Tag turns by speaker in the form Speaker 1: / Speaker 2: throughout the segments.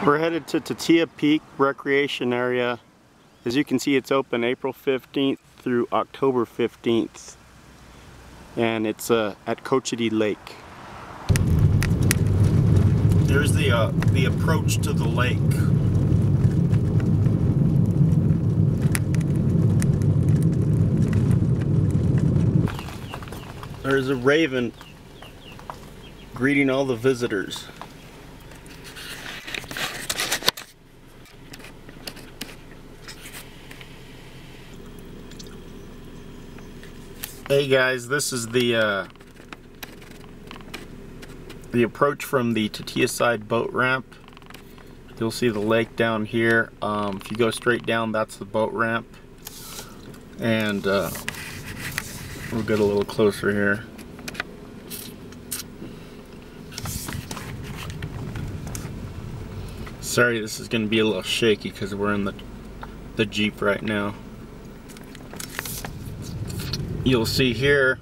Speaker 1: We're headed to Tatia Peak Recreation Area. As you can see, it's open April 15th through October 15th. And it's at Cochiti Lake. There's the approach to the lake. There's a raven greeting all the visitors. Hey guys, this is the approach from the Tatia side boat ramp. You'll see the lake down here. If you go straight down, that's the boat ramp. And we'll get a little closer here. Sorry, this is going to be a little shaky because we're in the Jeep right now. You'll see here,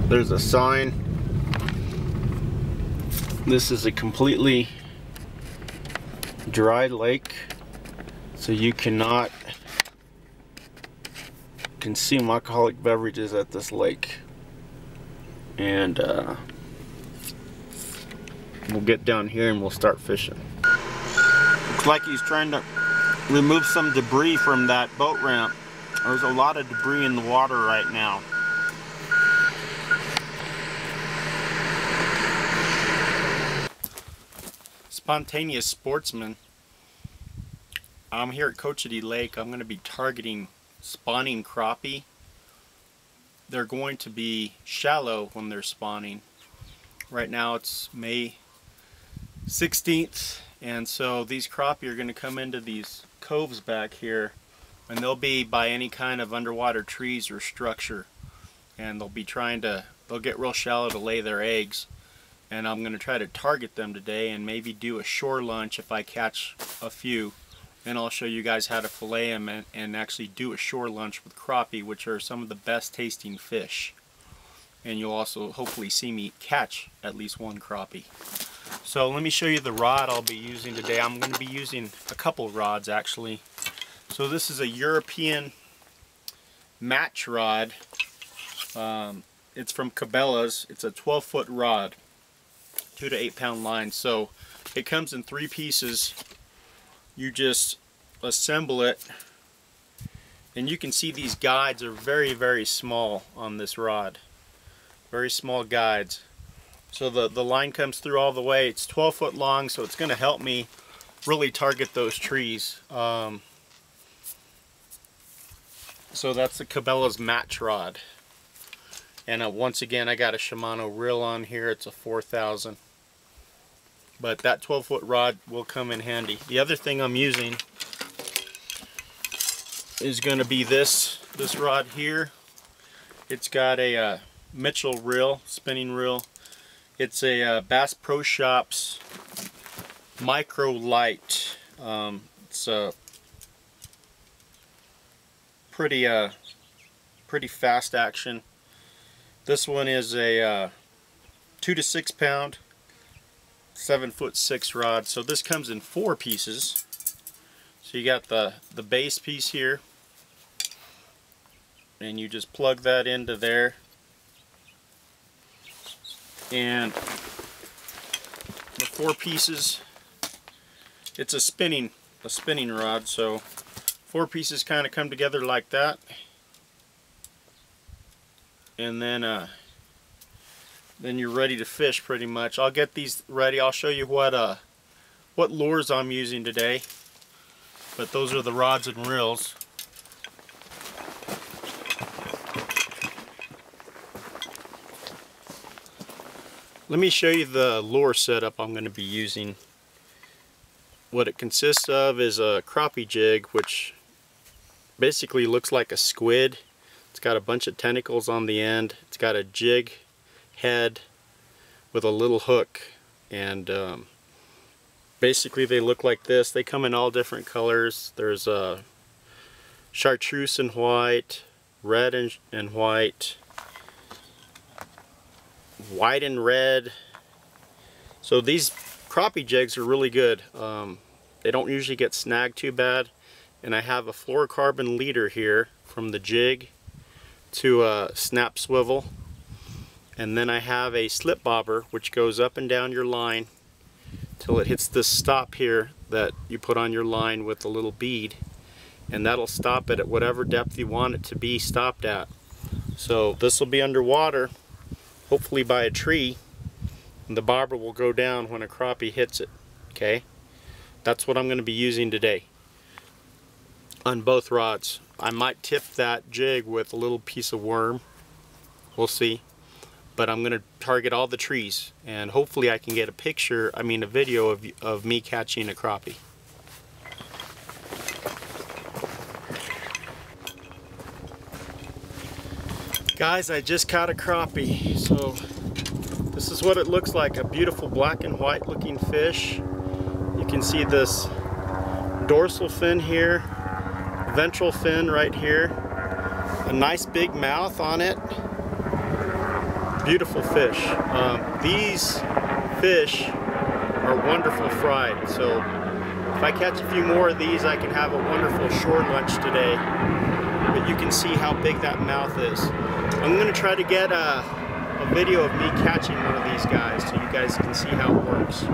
Speaker 1: there's a sign. This is a completely dry lake, so you cannot consume alcoholic beverages at this lake. And we'll get down here and we'll start fishing. Looks like he's trying to remove some debris from that boat ramp. There's a lot of debris in the water right now. Spontaneous sportsman. I'm here at Cochiti Lake. I'm going to be targeting spawning crappie. They're going to be shallow when they're spawning. Right now it's May 16th, and so these crappie are going to come into these coves back here. And they'll be by any kind of underwater trees or structure. And they'll get real shallow to lay their eggs. And I'm going to try to target them today and maybe do a shore lunch if I catch a few. And I'll show you guys how to fillet them and actually do a shore lunch with crappie, which are some of the best tasting fish. And you'll also hopefully see me catch at least one crappie. So let me show you the rod I'll be using today. I'm going to be using a couple rods actually. So this is a European match rod. It's from Cabela's. It's a 12-foot rod, 2 to 8 pound line. So it comes in 3 pieces. You just assemble it, and you can see these guides are very, very small on this rod. Very small guides. So the line comes through all the way. It's 12 foot long, so it's going to help me really target those trees. So that's the Cabela's match rod. And once again, I got a Shimano reel on here. It's a 4000. But that 12-foot rod will come in handy. The other thing I'm using is going to be this rod here. It's got a Mitchell reel, spinning reel. It's a Bass Pro Shops Micro Light. It's a pretty fast action. This one is a 2 to 6 pound, 7'6" rod. So this comes in 4 pieces. So you got the base piece here, and you just plug that into there, and the 4 pieces. It's a spinning rod, so 4 pieces kind of come together like that, and then you're ready to fish pretty much. I'll get these ready. I'll show you what lures I'm using today, but those are the rods and reels. Let me show you the lure setup I'm going to be using. What it consists of is a crappie jig, which basically looks like a squid. It's got a bunch of tentacles on the end. It's got a jig head with a little hook, and basically they look like this. They come in all different colors. There's a chartreuse and white, red and white, white and red. So these crappie jigs are really good. They don't usually get snagged too bad. And I have a fluorocarbon leader here from the jig to a snap swivel. And then I have a slip bobber which goes up and down your line till it hits this stop here that you put on your line with a little bead. And that'll stop it at whatever depth you want it to be stopped at. So this will be underwater, hopefully by a tree, and the bobber will go down when a crappie hits it. Okay? That's what I'm going to be using today on both rods. I might tip that jig with a little piece of worm. We'll see. But I'm going to target all the trees, and hopefully I can get a video of me catching a crappie. Guys, I just caught a crappie. So this is what it looks like, a beautiful black and white looking fish. You can see this dorsal fin here, ventral fin right here, a nice big mouth on it. Beautiful fish. These fish are wonderful fried, so if I catch a few more of these I can have a wonderful shore lunch today. But you can see how big that mouth is. I'm going to try to get a video of me catching one of these guys so you guys can see how it works.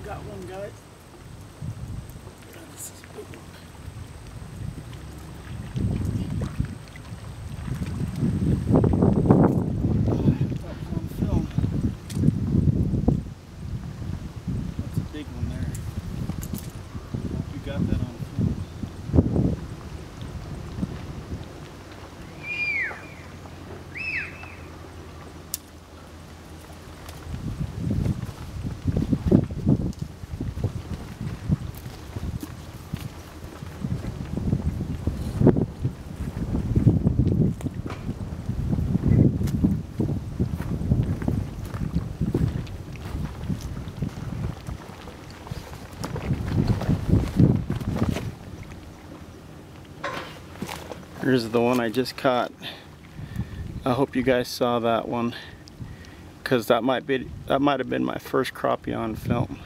Speaker 1: Got one, guys. This is a big one. Oh, I have that one on film. That's a big one there. You got that on film. Here's the one I just caught. I hope you guys saw that one, because that might have been my first crappie on film.